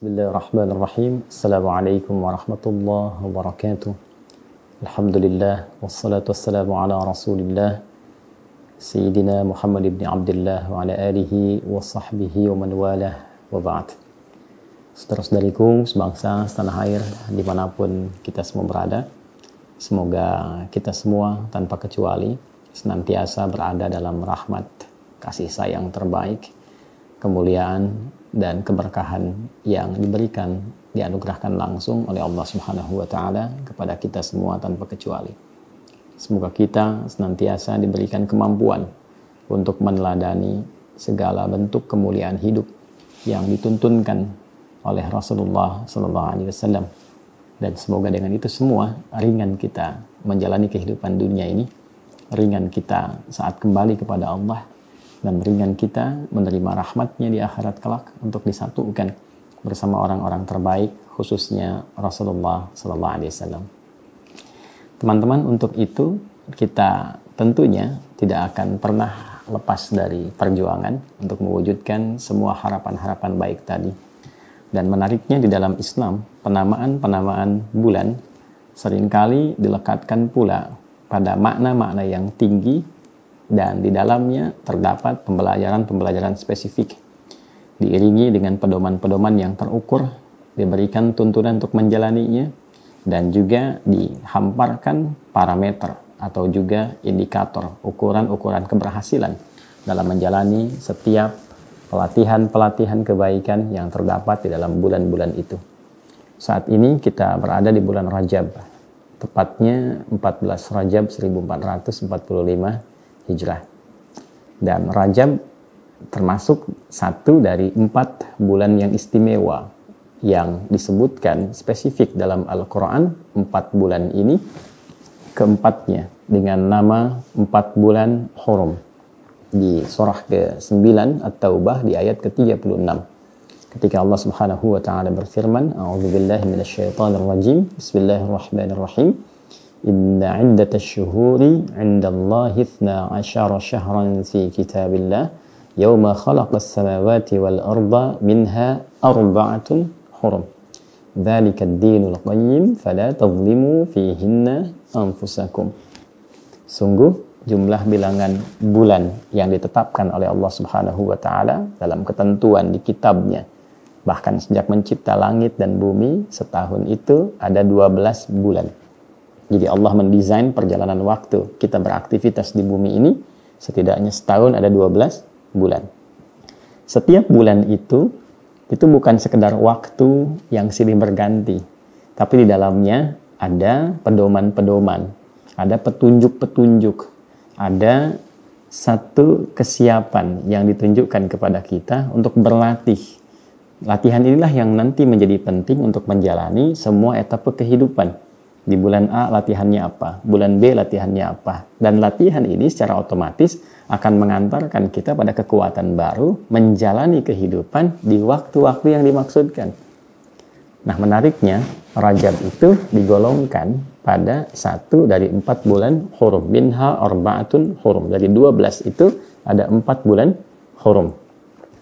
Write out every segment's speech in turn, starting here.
Bismillahirrahmanirrahim. Assalamualaikum warahmatullahi wabarakatuh. Alhamdulillah wassalatu wassalamu ala Rasulillah Sayyidina Muhammad ibn Abdullah wa ala alihi wa sahbihi wa man walah wa ba'd. Saudara-saudariku sebangsa setanah air dimanapun kita semua berada, semoga kita semua tanpa kecuali senantiasa berada dalam rahmat, kasih sayang terbaik, kemuliaan dan keberkahan yang diberikan, dianugerahkan langsung oleh Allah Subhanahu wa taala kepada kita semua tanpa kecuali. Semoga kita senantiasa diberikan kemampuan untuk meneladani segala bentuk kemuliaan hidup yang dituntunkan oleh Rasulullah sallallahu alaihi wasallam, dan semoga dengan itu semua ringan kita menjalani kehidupan dunia ini, ringan kita saat kembali kepada Allah, dan ringan kita menerima rahmatnya di akhirat kelak untuk disatukan bersama orang-orang terbaik, khususnya Rasulullah sallallahu alaihi wasallam. Teman-teman, untuk itu kita tentunya tidak akan pernah lepas dari perjuangan untuk mewujudkan semua harapan-harapan baik tadi. Dan menariknya di dalam Islam, penamaan bulan seringkali dilekatkan pula pada makna-makna yang tinggi, dan di dalamnya terdapat pembelajaran-pembelajaran spesifik diiringi dengan pedoman-pedoman yang terukur, diberikan tuntunan untuk menjalaninya, dan juga dihamparkan parameter atau juga indikator, ukuran-ukuran keberhasilan dalam menjalani setiap pelatihan-pelatihan kebaikan yang terdapat di dalam bulan-bulan itu. Saat ini kita berada di bulan Rajab, tepatnya 14 Rajab 1445 Hijrah. Dan Rajab termasuk satu dari 4 bulan yang istimewa yang disebutkan spesifik dalam Al-Quran. 4 bulan ini keempatnya dengan nama 4 bulan Hurum di surah ke-9 At-Taubah di ayat ke-36, ketika Allah Subhanahu wa taala berfirman, A'udzubillahi minasyaitonirrajim, Bismillahirrahmanirrahim, Inna 'iddatash syuhuri 'indallahi 12 syahran fi kitabillah yawma khalaqas samawati wal arda minha arba'atun hurum. Dzalika ad-dinul qayyim fala tadhlimu fihinna anfusakum. Sungguh jumlah bilangan bulan yang ditetapkan oleh Allah Subhanahu wa taala dalam ketentuan di kitabnya, bahkan sejak mencipta langit dan bumi, setahun itu ada 12 bulan. Jadi Allah mendesain perjalanan waktu kita beraktivitas di bumi ini, setidaknya setahun ada 12 bulan. Setiap bulan itu bukan sekedar waktu yang silih berganti, tapi di dalamnya ada pedoman-pedoman, ada petunjuk-petunjuk, ada satu kesiapan yang ditunjukkan kepada kita untuk berlatih. Latihan inilah yang nanti menjadi penting untuk menjalani semua etapa kehidupan. Di bulan A latihannya apa, bulan B latihannya apa, dan latihan ini secara otomatis akan mengantarkan kita pada kekuatan baru menjalani kehidupan di waktu-waktu yang dimaksudkan. Nah, menariknya Rajab itu digolongkan pada 1 dari 4 bulan Hurum, minha arba'atun hurum. Dari 12 itu ada 4 bulan Hurum,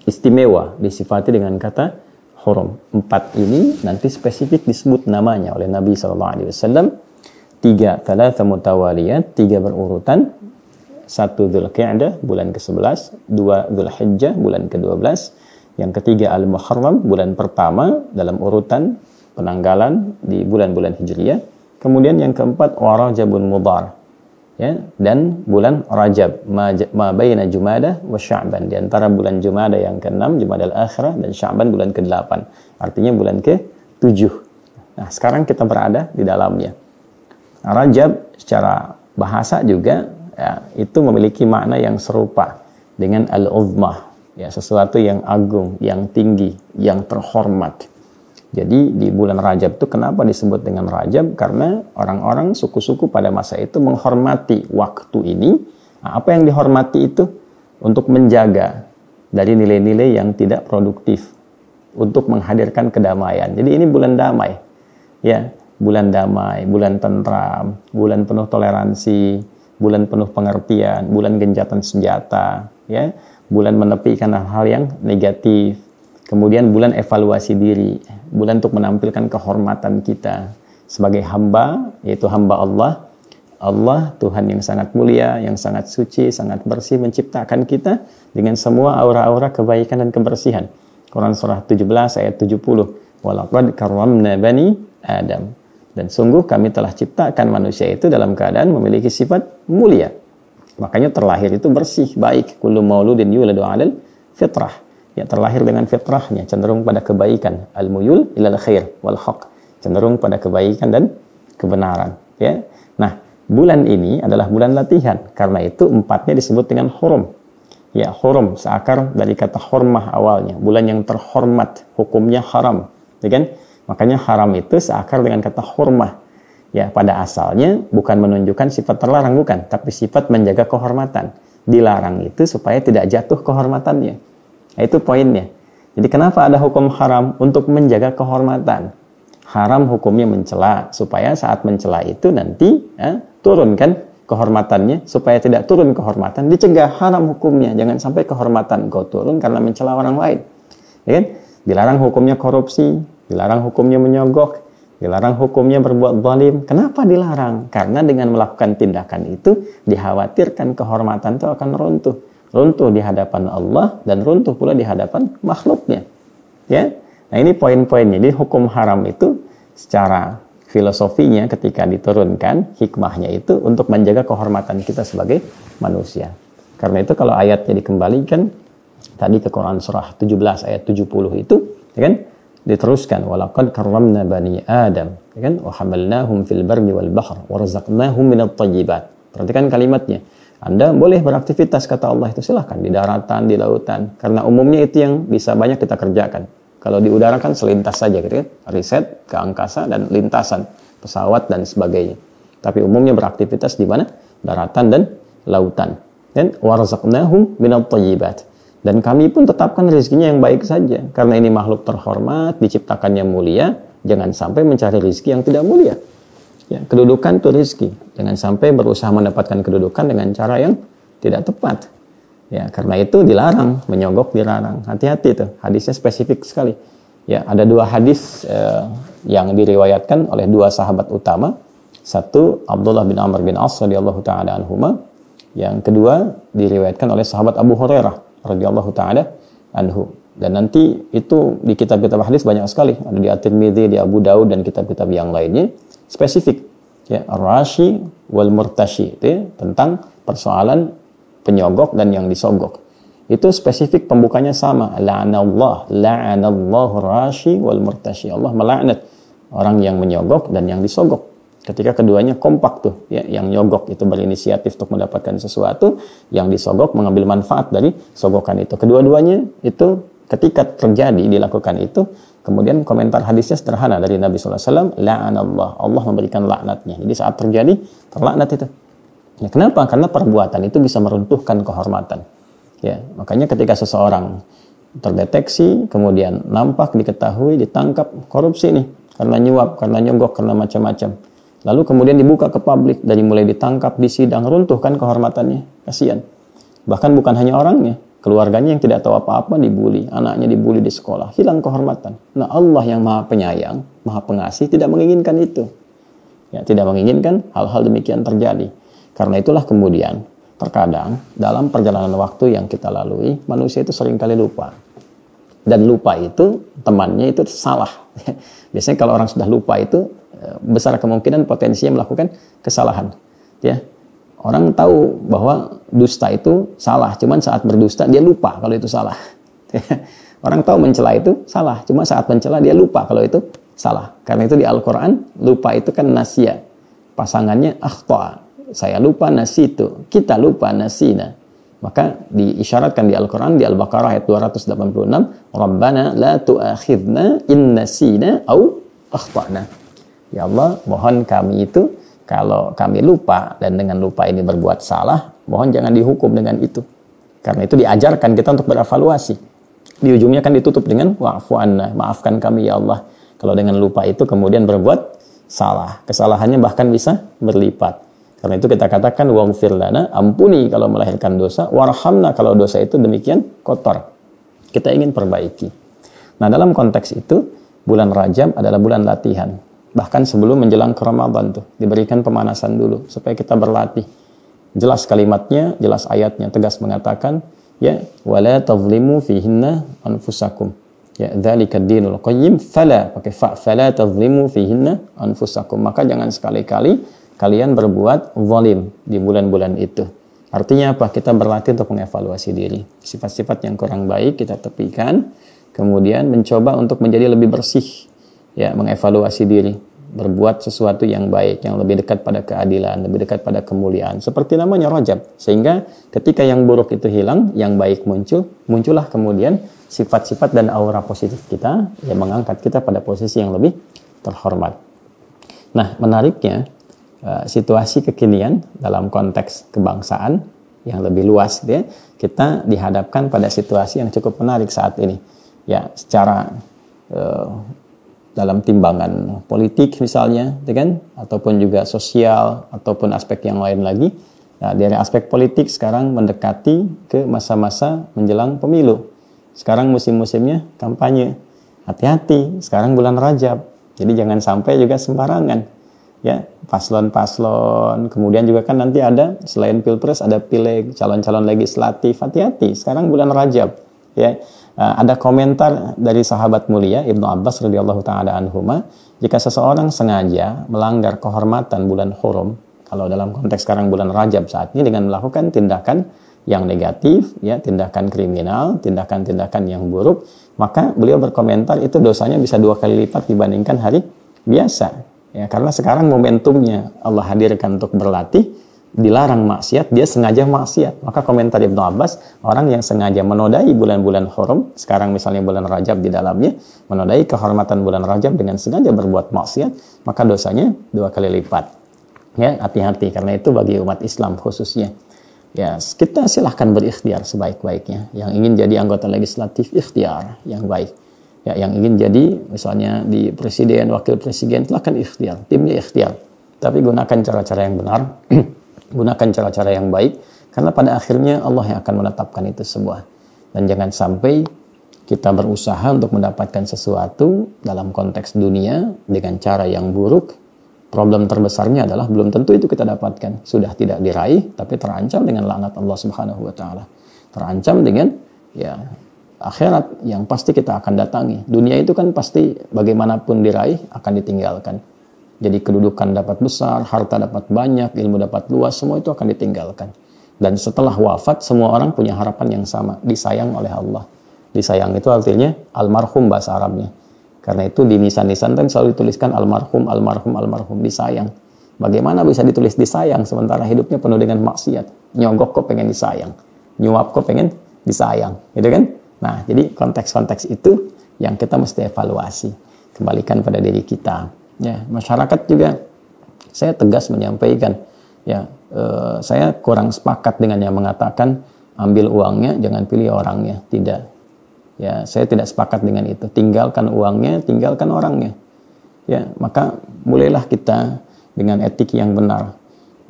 istimewa, disifati dengan kata Hurum. 4 ini nanti spesifik disebut namanya oleh Nabi SAW. 3 thalatha mutawaliyat, 3 berurutan. 1 Dzulqa'dah, bulan ke-11. 2 Dzulhijjah, bulan ke-12. Yang ketiga Al-Muharram, bulan pertama dalam urutan penanggalan di bulan-bulan Hijriyah. Kemudian yang keempat Rajabun Mudhar, ya, dan bulan Rajab, ma baina Jumadah wa Sya'ban, di antara bulan Jumadah yang ke-6, Jumadal Akhirah, dan Sya'ban bulan ke-8, artinya bulan ke-7. Nah, sekarang kita berada di dalamnya. Nah, Rajab secara bahasa juga, ya, itu memiliki makna yang serupa dengan Al-Uzmah, ya, sesuatu yang agung, yang tinggi, yang terhormat. Jadi di bulan Rajab itu kenapa disebut dengan Rajab? Karena orang-orang suku-suku pada masa itu menghormati waktu ini. Nah, apa yang dihormati itu? Untuk menjaga dari nilai-nilai yang tidak produktif, untuk menghadirkan kedamaian. Jadi ini bulan damai, ya, bulan damai, bulan tentram, bulan penuh toleransi, bulan penuh pengertian, bulan gencatan senjata, ya, bulan menepikan hal-hal yang negatif. Kemudian bulan evaluasi diri, bulan untuk menampilkan kehormatan kita sebagai hamba, yaitu hamba Allah. Allah, Tuhan yang sangat mulia, yang sangat suci, sangat bersih, menciptakan kita dengan semua aura-aura kebaikan dan kebersihan. Quran surah 17 ayat 70. Walaqad karramna bani Adam. Dan sungguh kami telah ciptakan manusia itu dalam keadaan memiliki sifat mulia. Makanya terlahir itu bersih, baik. Kullu mauludin yuladu 'alal fitrah. Ya, terlahir dengan fitrahnya, cenderung pada kebaikan. Al-muyul ilal khair wal haq. Cenderung pada kebaikan dan kebenaran. Ya. Nah, bulan ini adalah bulan latihan. Karena itu empatnya disebut dengan hurum. Ya, hurum seakar dari kata hormah awalnya. Bulan yang terhormat, hukumnya haram. Ya kan? Makanya haram itu seakar dengan kata hurmah. Ya, pada asalnya bukan menunjukkan sifat terlarang, bukan, tapi sifat menjaga kehormatan. Dilarang itu supaya tidak jatuh kehormatannya. Nah, itu poinnya. Jadi kenapa ada hukum haram? Untuk menjaga kehormatan. Haram hukumnya mencela, supaya saat mencela itu nanti turunkan kehormatannya, supaya tidak turun kehormatan, dicegah. Haram hukumnya, jangan sampai kehormatan kau turun karena mencela orang lain. Ya kan? Dilarang hukumnya korupsi, dilarang hukumnya menyogok, dilarang hukumnya berbuat zalim. Kenapa dilarang? Karena dengan melakukan tindakan itu dikhawatirkan kehormatan itu akan runtuh. Runtuh di hadapan Allah dan runtuh pula di hadapan makhluknya. Ya. Nah, ini poin-poinnya. Jadi hukum haram itu secara filosofinya ketika diturunkan, hikmahnya itu untuk menjaga kehormatan kita sebagai manusia. Karena itu kalau ayatnya dikembalikan tadi ke Quran surah 17 ayat 70 itu, ya kan? Diteruskan walaqad karramna bani Adam, ya kan? Wa hamalnahum fil barri wal bahr wa razaqnahum minat thayyibat. Perhatikan kalimatnya. Anda boleh beraktivitas, kata Allah itu, silahkan di daratan, di lautan. Karena umumnya itu yang bisa banyak kita kerjakan. Kalau di udara kan selintas saja gitu kan. Riset ke angkasa dan lintasan, pesawat dan sebagainya. Tapi umumnya beraktivitas di mana? Daratan dan lautan. Dan warzaqnahum minat thayyibat. Dan kami pun tetapkan rezekinya yang baik saja. Karena ini makhluk terhormat, diciptakannya mulia, jangan sampai mencari rezeki yang tidak mulia. Ya, kedudukan itu rezeki. Jangan sampai berusaha mendapatkan kedudukan dengan cara yang tidak tepat. Ya, karena itu dilarang, menyogok dilarang. Hati-hati tuh, hadisnya spesifik sekali. Ya, ada dua hadis yang diriwayatkan oleh dua sahabat utama. Satu Abdullah bin Amr bin As radhiyallahu taala anhuma. Yang kedua diriwayatkan oleh sahabat Abu Hurairah radhiyallahu taala anhu. Dan nanti itu di kitab-kitab hadis banyak sekali. Ada di At-Tirmidzi, di Abu Daud dan kitab-kitab yang lainnya. Spesifik, ya, ar-rashi wal murtashi, itu ya, tentang persoalan penyogok dan yang disogok. Itu spesifik pembukanya sama, la'anallahu ar-rashi wal murtashi. Allah melaknat orang yang menyogok dan yang disogok. Ketika keduanya kompak tuh, ya, yang nyogok itu berinisiatif untuk mendapatkan sesuatu, yang disogok mengambil manfaat dari sogokan itu. Kedua-duanya itu ketika terjadi dilakukan itu, kemudian komentar hadisnya sederhana dari Nabi SAW, la'anallah, Allah memberikan laknatnya. Jadi saat terjadi, terlaknat itu. Ya, kenapa? Karena perbuatan itu bisa meruntuhkan kehormatan. Ya, makanya ketika seseorang terdeteksi, kemudian nampak, diketahui, ditangkap korupsi nih, karena nyuap, karena nyogok, karena macam-macam. Lalu kemudian dibuka ke publik, dari mulai ditangkap, disidang, runtuhkan kehormatannya. Kasihan. Bahkan bukan hanya orangnya, keluarganya yang tidak tahu apa-apa dibully, anaknya dibully di sekolah, hilang kehormatan. Nah, Allah yang Maha Penyayang, Maha Pengasih tidak menginginkan itu. Ya, tidak menginginkan hal-hal demikian terjadi. Karena itulah kemudian terkadang dalam perjalanan waktu yang kita lalui, manusia itu seringkali lupa. Dan lupa itu temannya itu salah. Biasanya kalau orang sudah lupa itu besar kemungkinan potensinya melakukan kesalahan. Ya. Orang tahu bahwa dusta itu salah, cuman saat berdusta dia lupa kalau itu salah. Orang tahu mencela itu salah, cuma saat mencela dia lupa kalau itu salah. Karena itu di Al-Quran, lupa itu kan nasya. Pasangannya akhta. Saya lupa nasitu, kita lupa nasina. Maka diisyaratkan di Al-Quran, di Al-Baqarah ayat 286, Rabbana la tu'akhidna in nasina au akhtana. Ya Allah, mohon kami itu, kalau kami lupa dan dengan lupa ini berbuat salah, mohon jangan dihukum dengan itu. Karena itu diajarkan kita untuk berevaluasi. Di ujungnya kan ditutup dengan wa'fu anna, maafkan kami ya Allah. Kalau dengan lupa itu kemudian berbuat salah. Kesalahannya bahkan bisa berlipat. Karena itu kita katakan waghfir lana, ampuni kalau melahirkan dosa, warhamna kalau dosa itu demikian kotor. Kita ingin perbaiki. Nah, dalam konteks itu, bulan Rajab adalah bulan latihan. Bahkan sebelum menjelang ke Ramadan tuh, diberikan pemanasan dulu, supaya kita berlatih. Jelas kalimatnya, jelas ayatnya, tegas mengatakan, ya, wala tazlimu fihinna anfusakum. Ya, dzalika ad-dinul qayyim, fala tazlimu fihinna anfusakum. Maka jangan sekali-kali kalian berbuat zalim di bulan-bulan itu. Artinya apa? Kita berlatih untuk mengevaluasi diri. Sifat-sifat yang kurang baik kita tepikan, kemudian mencoba untuk menjadi lebih bersih, ya, mengevaluasi diri, berbuat sesuatu yang baik, yang lebih dekat pada keadilan, lebih dekat pada kemuliaan. Seperti namanya Rajab. Sehingga ketika yang buruk itu hilang, yang baik muncullah kemudian sifat-sifat dan aura positif kita yang mengangkat kita pada posisi yang lebih terhormat. Nah, menariknya, situasi kekinian dalam konteks kebangsaan yang lebih luas, ya, kita dihadapkan pada situasi yang cukup menarik saat ini. Ya, secara dalam timbangan politik misalnya, ya kan, ataupun juga sosial, ataupun aspek yang lain lagi. Nah, dari aspek politik sekarang mendekati ke masa-masa menjelang pemilu. Sekarang musim-musimnya kampanye. Hati-hati, sekarang bulan Rajab. Jadi jangan sampai juga sembarangan. Ya, paslon-paslon, kemudian juga kan nanti ada selain pilpres ada pileg, calon-calon legislatif. Hati-hati, sekarang bulan Rajab. Ya, ada komentar dari sahabat mulia Ibnu Abbas radhiyallahu taala anhuma, jika seseorang sengaja melanggar kehormatan bulan Hurum, kalau dalam konteks sekarang bulan Rajab saat ini, dengan melakukan tindakan yang negatif, ya, tindakan kriminal, tindakan-tindakan yang buruk, maka beliau berkomentar itu dosanya bisa 2 kali lipat dibandingkan hari biasa. Ya, karena sekarang momentumnya Allah hadirkan untuk berlatih, dilarang maksiat, dia sengaja maksiat. Maka komentar Ibnu Abbas, orang yang sengaja menodai bulan-bulan Hurum, sekarang misalnya bulan Rajab di dalamnya, menodai kehormatan bulan Rajab dengan sengaja berbuat maksiat, maka dosanya 2 kali lipat. Ya, hati-hati, karena itu bagi umat Islam khususnya. Ya, kita silahkan berikhtiar sebaik-baiknya. Yang ingin jadi anggota legislatif, ikhtiar yang baik. Ya, yang ingin jadi misalnya di presiden, wakil presiden, silahkan ikhtiar, timnya ikhtiar. Tapi gunakan cara-cara yang benar, gunakan cara-cara yang baik, karena pada akhirnya Allah yang akan menetapkan itu semua. Dan jangan sampai kita berusaha untuk mendapatkan sesuatu dalam konteks dunia dengan cara yang buruk. Problem terbesarnya adalah belum tentu itu kita dapatkan. Sudah tidak diraih, tapi terancam dengan laknat Allah Subhanahu wa Ta'ala. Terancam dengan, ya, akhirat yang pasti kita akan datangi. Dunia itu kan pasti bagaimanapun diraih akan ditinggalkan. Jadi kedudukan dapat besar, harta dapat banyak, ilmu dapat luas, semua itu akan ditinggalkan. Dan setelah wafat, semua orang punya harapan yang sama, disayang oleh Allah. Disayang itu artinya almarhum bahasa Arabnya. Karena itu di nisan-nisan kan selalu dituliskan almarhum, almarhum, almarhum, disayang. Bagaimana bisa ditulis disayang sementara hidupnya penuh dengan maksiat? Nyogok kok pengen disayang, nyuap kok pengen disayang, gitu kan? Nah, jadi konteks-konteks itu yang kita mesti evaluasi, kembalikan pada diri kita. Ya, masyarakat juga, saya tegas menyampaikan, ya, saya kurang sepakat dengan yang mengatakan ambil uangnya, jangan pilih orangnya. Tidak. Ya, saya tidak sepakat dengan itu. Tinggalkan uangnya, tinggalkan orangnya. Ya, maka mulailah kita dengan etik yang benar.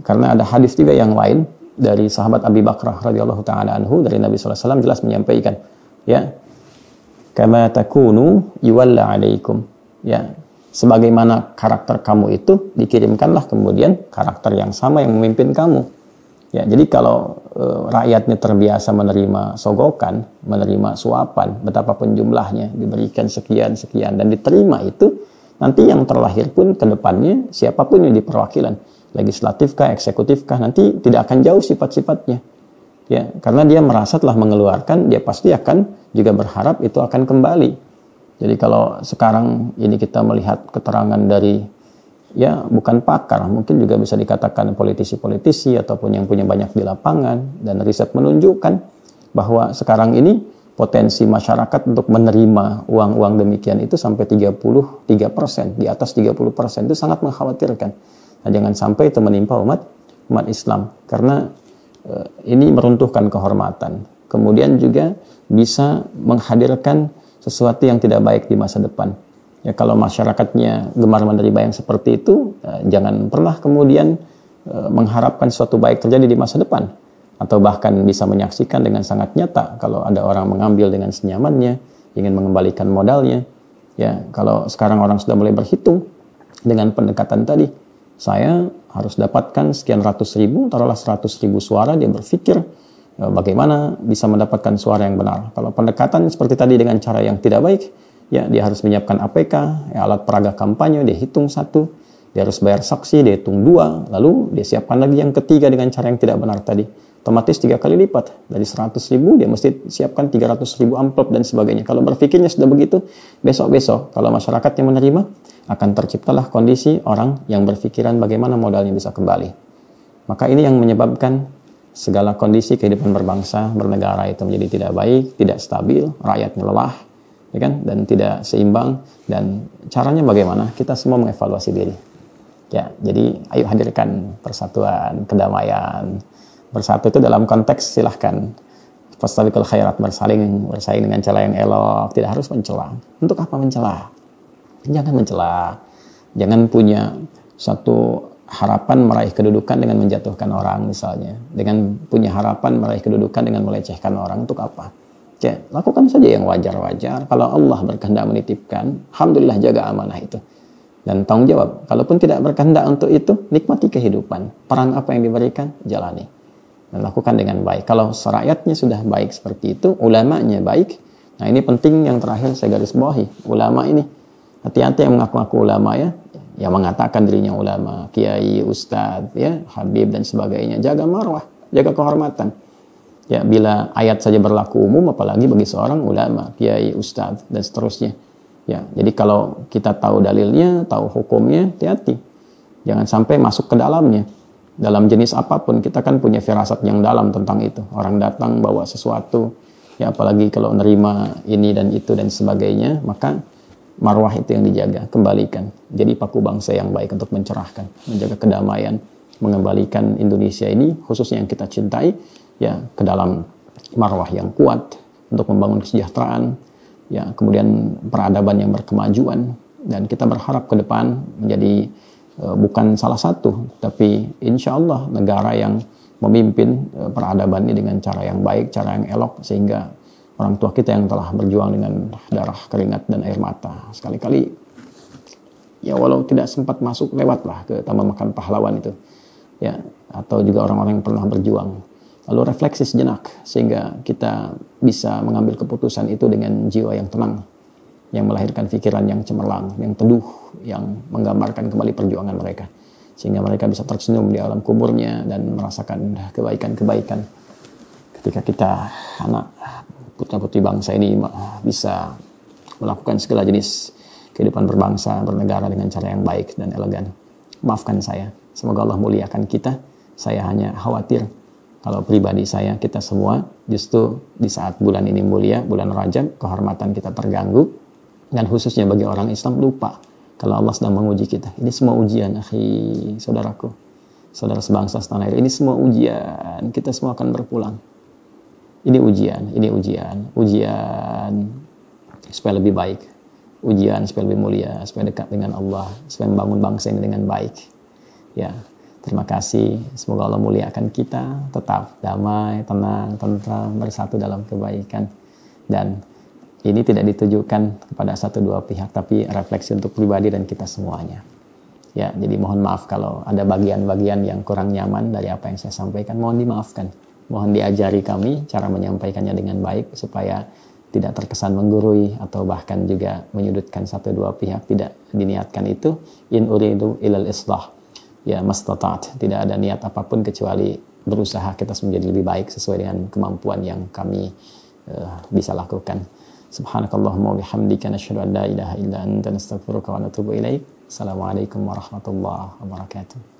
Karena ada hadis juga yang lain dari sahabat Abi Bakrah radhiyallahu taala anhu, dari Nabi sallallahu alaihi wasallam jelas menyampaikan, ya, kama takunu yuwalla alaikum. Ya, sebagaimana karakter kamu itu, dikirimkanlah kemudian karakter yang sama yang memimpin kamu. Ya, jadi kalau rakyatnya terbiasa menerima sogokan, menerima suapan, betapapun jumlahnya, diberikan sekian-sekian dan diterima itu, nanti yang terlahir pun ke depannya, siapapun yang diperwakilan, legislatifkah, eksekutifkah, nanti tidak akan jauh sifat-sifatnya. Ya, karena dia merasa telah mengeluarkan, dia pasti akan juga berharap itu akan kembali. Jadi kalau sekarang ini kita melihat keterangan dari, ya, bukan pakar, mungkin juga bisa dikatakan politisi-politisi ataupun yang punya banyak di lapangan, dan riset menunjukkan bahwa sekarang ini potensi masyarakat untuk menerima uang-uang demikian itu sampai 33%, di atas 30%, itu sangat mengkhawatirkan. Nah, jangan sampai itu menimpa umat Islam, karena ini meruntuhkan kehormatan. Kemudian juga bisa menghadirkan sesuatu yang tidak baik di masa depan. Ya, kalau masyarakatnya gemar menerima yang seperti itu, jangan pernah kemudian mengharapkan sesuatu baik terjadi di masa depan. Atau bahkan bisa menyaksikan dengan sangat nyata kalau ada orang mengambil dengan senyamannya, ingin mengembalikan modalnya. Ya, kalau sekarang orang sudah mulai berhitung dengan pendekatan tadi, saya harus dapatkan sekian ratus ribu, taruhlah 100.000 suara, dia berpikir bagaimana bisa mendapatkan suara yang benar. Kalau pendekatan seperti tadi dengan cara yang tidak baik, ya dia harus menyiapkan APK, ya, alat peraga kampanye, dia hitung 1, dia harus bayar saksi, dia hitung 2, lalu dia siapkan lagi yang ketiga dengan cara yang tidak benar tadi. Otomatis 3 kali lipat. Dari 100.000 dia mesti siapkan 300.000 amplop dan sebagainya. Kalau berpikirnya sudah begitu, besok-besok kalau masyarakatnya menerima, akan terciptalah kondisi orang yang berpikiran bagaimana modalnya bisa kembali. Maka ini yang menyebabkan segala kondisi kehidupan berbangsa, bernegara itu menjadi tidak baik, tidak stabil, rakyatnya lelah, ya kan? Dan tidak seimbang. Dan caranya bagaimana? Kita semua mengevaluasi diri. Ya, jadi ayo hadirkan persatuan, kedamaian. Bersatu itu dalam konteks silahkan fastabiqul khairat, bersaing dengan cara yang elok, tidak harus mencela. Untuk apa mencela? Jangan mencela. Jangan punya satu harapan meraih kedudukan dengan menjatuhkan orang misalnya. Dengan punya harapan meraih kedudukan dengan melecehkan orang, untuk apa? Ya, lakukan saja yang wajar-wajar. Kalau Allah berkehendak menitipkan, alhamdulillah jaga amanah itu. Dan tanggung jawab. Kalaupun tidak berkehendak untuk itu, nikmati kehidupan. Peran apa yang diberikan, jalani. Dan lakukan dengan baik. Kalau rakyatnya sudah baik seperti itu, ulamanya baik. Nah, ini penting yang terakhir saya garis bawahi. Ulama ini, hati-hati yang mengaku-ngaku ulama ya, yang mengatakan dirinya ulama, kiai, ustadz, ya, habib dan sebagainya. Jaga marwah, jaga kehormatan. Ya, bila ayat saja berlaku umum, apalagi bagi seorang ulama, kiai, ustadz dan seterusnya. Ya, jadi kalau kita tahu dalilnya, tahu hukumnya, hati-hati. Jangan sampai masuk ke dalamnya. Dalam jenis apapun, kita kan punya firasat yang dalam tentang itu. Orang datang bawa sesuatu, ya apalagi kalau nerima ini dan itu dan sebagainya, maka marwah itu yang dijaga, kembalikan. Jadi paku bangsa yang baik untuk mencerahkan, menjaga kedamaian, mengembalikan Indonesia ini, khususnya yang kita cintai, ya ke dalam marwah yang kuat, untuk membangun kesejahteraan, ya kemudian peradaban yang berkemajuan, dan kita berharap ke depan menjadi bukan salah satu, tapi insya Allah negara yang memimpin peradaban ini dengan cara yang baik, cara yang elok, sehingga orang tua kita yang telah berjuang dengan darah, keringat, dan air mata, sekali-kali ya walau tidak sempat masuk, lewatlah ke Taman Makan Pahlawan itu, ya, atau juga orang-orang yang pernah berjuang, lalu refleksi sejenak, sehingga kita bisa mengambil keputusan itu dengan jiwa yang tenang, yang melahirkan pikiran yang cemerlang, yang teduh, yang menggambarkan kembali perjuangan mereka. Sehingga mereka bisa tersenyum di alam kuburnya dan merasakan kebaikan-kebaikan. Ketika kita, anak putra-putri bangsa ini, bisa melakukan segala jenis kehidupan berbangsa, bernegara dengan cara yang baik dan elegan. Maafkan saya. Semoga Allah muliakan kita. Saya hanya khawatir kalau pribadi saya, kita semua, justru di saat bulan ini mulia, bulan Rajab, kehormatan kita terganggu. Dan khususnya bagi orang Islam, lupa kalau Allah sedang menguji kita. Ini semua ujian, akhi, saudaraku, saudara sebangsa setanah air. Ini semua ujian. Kita semua akan berpulang. Ini ujian supaya lebih baik. Ujian supaya lebih mulia, supaya dekat dengan Allah, supaya membangun bangsa ini dengan baik. Ya, terima kasih. Semoga Allah muliakan kita. Tetap damai, tenang, tentram, bersatu dalam kebaikan. Dan ini tidak ditujukan kepada satu dua pihak, tapi refleksi untuk pribadi dan kita semuanya. Ya, jadi mohon maaf kalau ada bagian-bagian yang kurang nyaman dari apa yang saya sampaikan. Mohon dimaafkan. Mohon diajari kami cara menyampaikannya dengan baik supaya tidak terkesan menggurui atau bahkan juga menyudutkan satu dua pihak. Tidak diniatkan itu. In uridu ilal islah. Ya, mastata'at. Tidak ada niat apapun kecuali berusaha kita menjadi lebih baik sesuai dengan kemampuan yang kami bisa lakukan. Subhanakallahumma wa bihamdika nasyhadu an la ilaha illa anta nastaghfiruka wa natubu ilaik. Assalamualaikum warahmatullahi wabarakatuh.